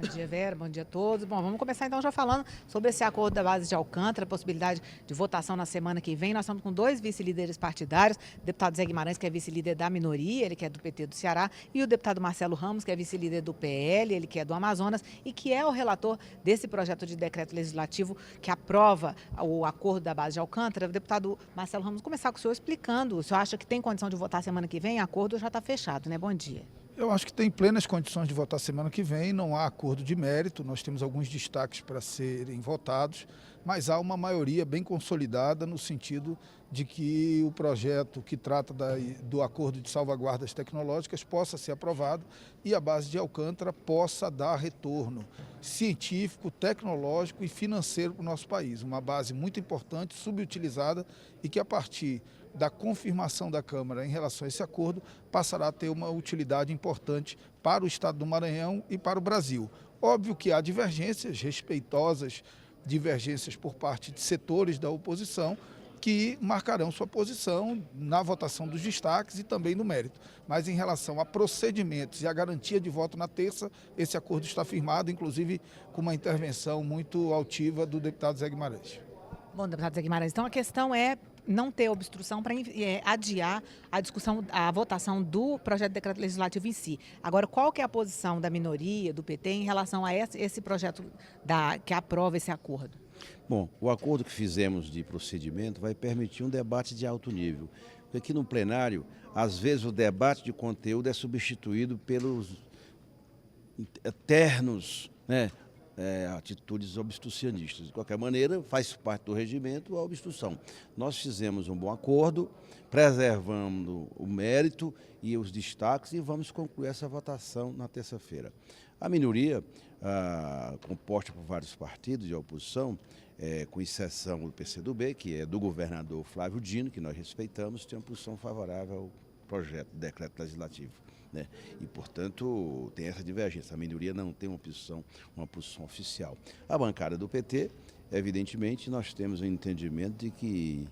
dia, Vera. Bom dia a todos. Bom, vamos começar então já falando sobre esse acordo da base de Alcântara, possibilidade de votação na semana que vem. Nós estamos com dois vice-líderes partidários, o deputado Zé Guimarães, que é vice-líder da minoria, ele que é do PT do Ceará, e o deputado Marcelo Ramos, que é vice-líder do PL, ele que é do Amazonas e que é o relator desse projeto de decreto legislativo que aprova o acordo da base de Alcântara. O deputado Marcelo Ramos, começar com o senhor explicando. O senhor acha que tem condição de votar semana que vem? O acordo já está fechado, né? Bom dia. Eu acho que tem plenas condições de votar semana que vem, não há acordo de mérito, nós temos alguns destaques para serem votados, mas há uma maioria bem consolidada no sentido de que o projeto que trata do acordo de salvaguardas tecnológicas possa ser aprovado e a base de Alcântara possa dar retorno científico, tecnológico e financeiro para o nosso país. Uma base muito importante, subutilizada e que a partir da confirmação da Câmara em relação a esse acordo, passará a ter uma utilidade importante para o Estado do Maranhão e para o Brasil. Óbvio que há divergências, respeitosas divergências por parte de setores da oposição, que marcarão sua posição na votação dos destaques e também no mérito. Mas em relação a procedimentos e a garantia de voto na terça, esse acordo está firmado, inclusive com uma intervenção muito altiva do deputado Zé Guimarães. Bom, deputado Zé Guimarães, então a questão é não ter obstrução para adiar a discussão, a votação do projeto de decreto legislativo em si. Agora, qual que é a posição da minoria, do PT, em relação a esse projeto que aprova esse acordo? Bom, o acordo que fizemos de procedimento vai permitir um debate de alto nível. Porque aqui no plenário, às vezes o debate de conteúdo é substituído pelos eternos, atitudes obstrucionistas. De qualquer maneira, faz parte do regimento a obstrução. Nós fizemos um bom acordo, preservando o mérito e os destaques e vamos concluir essa votação na terça-feira. A minoria, composta por vários partidos de oposição, com exceção do PCdoB, que é do governador Flávio Dino, que nós respeitamos, tem uma posição favorável ao projeto de decreto legislativo. E, portanto, tem essa divergência. A minoria não tem uma posição oficial. A bancada do PT, evidentemente, nós temos um entendimento de que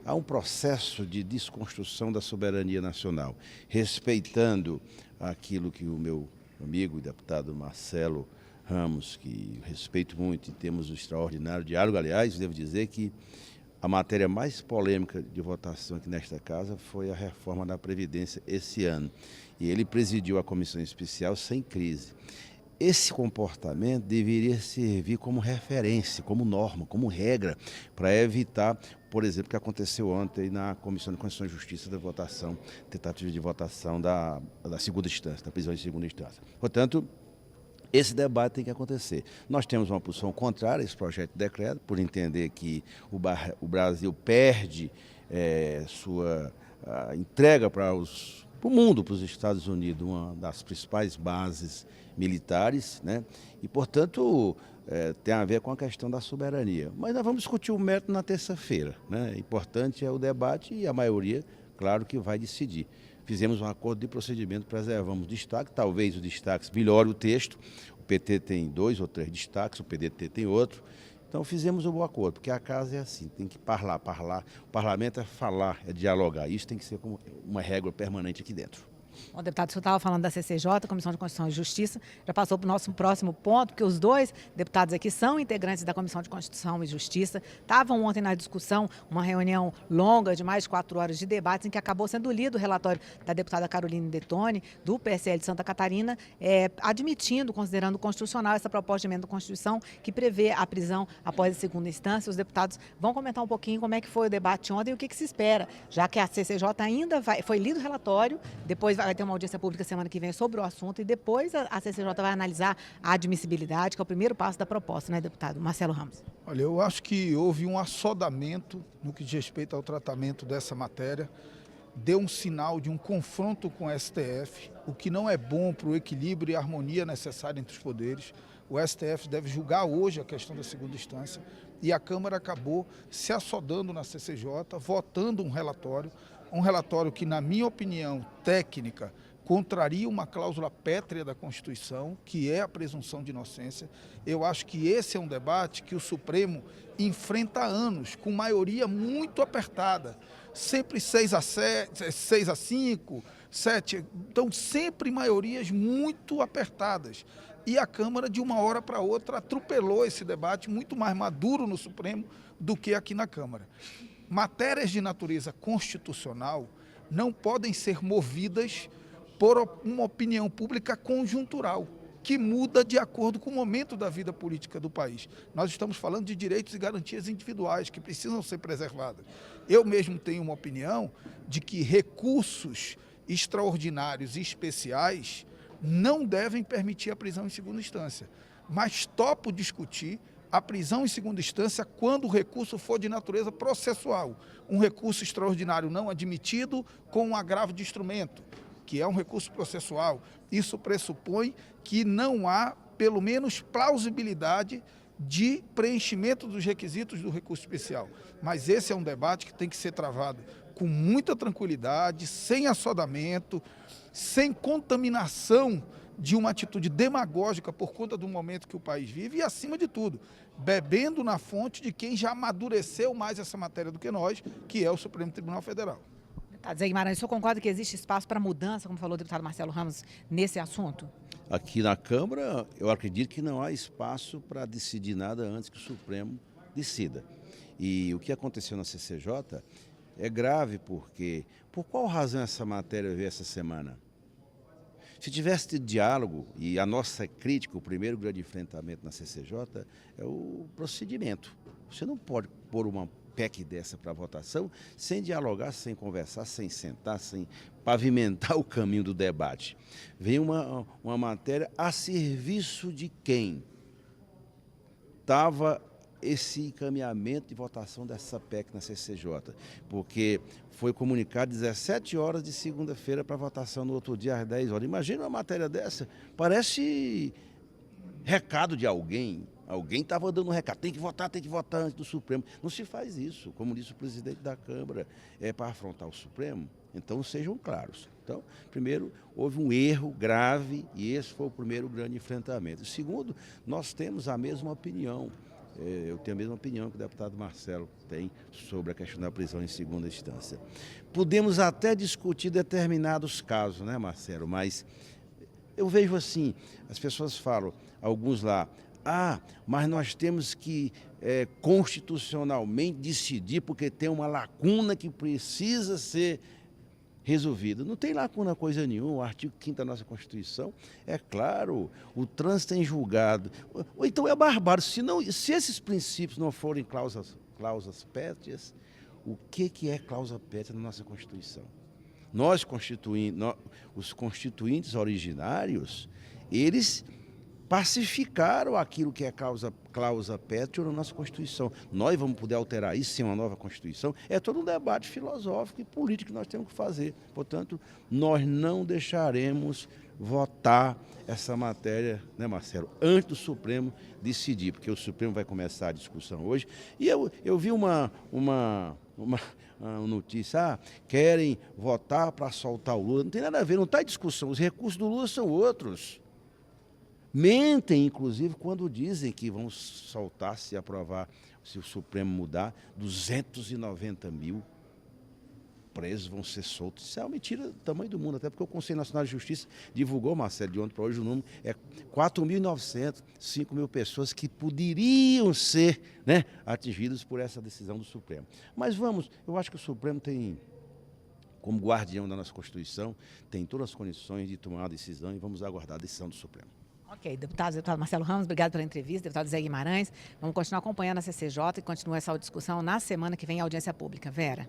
há um processo de desconstrução da soberania nacional, respeitando aquilo que o meu amigo e deputado Marcelo Ramos, que respeito muito e temos um extraordinário diálogo. Aliás, devo dizer que a matéria mais polêmica de votação aqui nesta casa foi a reforma da Previdência esse ano. E ele presidiu a comissão especial sem crise. Esse comportamento deveria servir como referência, como norma, como regra, para evitar, por exemplo, o que aconteceu ontem na Comissão de Constituição e Justiça da votação, tentativa de votação da segunda instância, da prisão de segunda instância. Portanto, esse debate tem que acontecer. Nós temos uma posição contrária a esse projeto de decreto, por entender que o Brasil perde sua entrega para o mundo, para os Estados Unidos, uma das principais bases militares, e, portanto, tem a ver com a questão da soberania. Mas nós vamos discutir o mérito na terça-feira. Importante é o debate e a maioria, claro, que vai decidir. Fizemos um acordo de procedimento, preservamos destaque, talvez o destaque melhore o texto. O PT tem 2 ou 3 destaques, o PDT tem outro. Então fizemos um bom acordo, porque a casa é assim, tem que falar. O parlamento é falar, é dialogar. Isso tem que ser como uma regra permanente aqui dentro. Bom, deputado, o senhor estava falando da CCJ, Comissão de Constituição e Justiça, já passou para o nosso próximo ponto, porque os dois deputados aqui são integrantes da Comissão de Constituição e Justiça, estavam ontem na discussão, uma reunião longa de mais de 4 horas de debates, em que acabou sendo lido o relatório da deputada Caroline Detoni, do PSL de Santa Catarina, admitindo, considerando constitucional essa proposta de emenda da Constituição que prevê a prisão após a segunda instância. Os deputados vão comentar um pouquinho como é que foi o debate ontem e o que se espera, já que a CCJ ainda foi lido o relatório, depois vai ter uma audiência pública semana que vem sobre o assunto e depois a CCJ vai analisar a admissibilidade, que é o primeiro passo da proposta, né, deputado Marcelo Ramos? Olha, eu acho que houve um assodamento no que diz respeito ao tratamento dessa matéria, deu um sinal de um confronto com o STF, o que não é bom para o equilíbrio e a harmonia necessária entre os poderes. O STF deve julgar hoje a questão da segunda instância e a Câmara acabou se assodando na CCJ, votando um relatório que, na minha opinião técnica, contraria uma cláusula pétrea da Constituição, que é a presunção de inocência. Eu acho que esse é um debate que o Supremo enfrenta há anos, com maioria muito apertada, sempre 6-7, 6-5, 7, então sempre maiorias muito apertadas. e a Câmara, de uma hora para outra, atropelou esse debate muito mais maduro no Supremo do que aqui na Câmara. Matérias de natureza constitucional não podem ser movidas por uma opinião pública conjuntural, que muda de acordo com o momento da vida política do país. Nós estamos falando de direitos e garantias individuais que precisam ser preservadas. Eu mesmo tenho uma opinião de que recursos extraordinários e especiais não devem permitir a prisão em segunda instância, mas topo discutir a prisão em segunda instância quando o recurso for de natureza processual, um recurso extraordinário não admitido com um agravo de instrumento, que é um recurso processual. Isso pressupõe que não há, pelo menos, plausibilidade de preenchimento dos requisitos do recurso especial. Mas esse é um debate que tem que ser travado com muita tranquilidade, sem assodamento, sem contaminação de uma atitude demagógica por conta do momento que o país vive e, acima de tudo, bebendo na fonte de quem já amadureceu mais essa matéria do que nós, que é o Supremo Tribunal Federal. Deputado Zé Guimarães, o senhor concorda que existe espaço para mudança, como falou o deputado Marcelo Ramos, nesse assunto? Aqui na Câmara, eu acredito que não há espaço para decidir nada antes que o Supremo decida. E o que aconteceu na CCJ é grave porque, por qual razão essa matéria veio essa semana? Se tivesse tido diálogo, e a nossa crítica, o primeiro grande enfrentamento na CCJ, é o procedimento. Você não pode pôr uma PEC dessa para votação sem dialogar, sem conversar, sem sentar, sem pavimentar o caminho do debate. Vem uma matéria a serviço de quem? Estava esse encaminhamento de votação dessa PEC na CCJ, porque foi comunicado 17 horas de segunda-feira para votação no outro dia às 10 horas. Imagina uma matéria dessa, parece recado de alguém. Alguém estava dando um recado, tem que votar antes do Supremo. Não se faz isso, como disse o presidente da Câmara, é para afrontar o Supremo, então sejam claros. Então, primeiro, houve um erro grave e esse foi o primeiro grande enfrentamento. Segundo, nós temos a mesma opinião. Eu tenho a mesma opinião que o deputado Marcelo tem sobre a questão da prisão em segunda instância. Podemos até discutir determinados casos, né, Marcelo? Mas eu vejo assim, as pessoas falam, alguns lá, mas nós temos que constitucionalmente decidir porque tem uma lacuna que precisa ser resolvida. Não tem lacuna coisa nenhuma, o artigo 5º da nossa Constituição é claro, o trânsito em julgado. Ou então é barbárie, se esses princípios não forem cláusulas pétreas, o que é cláusula pétrea na nossa Constituição? Os constituintes originários, eles pacificaram aquilo que é cláusula pétrea na nossa Constituição. Nós vamos poder alterar isso sem uma nova Constituição? É todo um debate filosófico e político que nós temos que fazer. Portanto, nós não deixaremos votar essa matéria, né, Marcelo, antes do Supremo decidir, porque o Supremo vai começar a discussão hoje. E eu vi uma notícia, querem votar para soltar o Lula. Não tem nada a ver, não está em discussão. Os recursos do Lula são outros. Mentem, inclusive, quando dizem que vão soltar, se aprovar, se o Supremo mudar, 290 mil presos vão ser soltos. Isso é uma mentira do tamanho do mundo, até porque o Conselho Nacional de Justiça divulgou, Marcelo, de ontem para hoje, o número é 4.900, 5 mil pessoas que poderiam ser, né, atingidas por essa decisão do Supremo. Mas eu acho que o Supremo tem, como guardião da nossa Constituição, tem todas as condições de tomar a decisão e vamos aguardar a decisão do Supremo. Ok, deputado Marcelo Ramos, obrigado pela entrevista. Deputado Zé Guimarães, vamos continuar acompanhando a CCJ e continuar essa discussão na semana que vem, a audiência pública. Vera.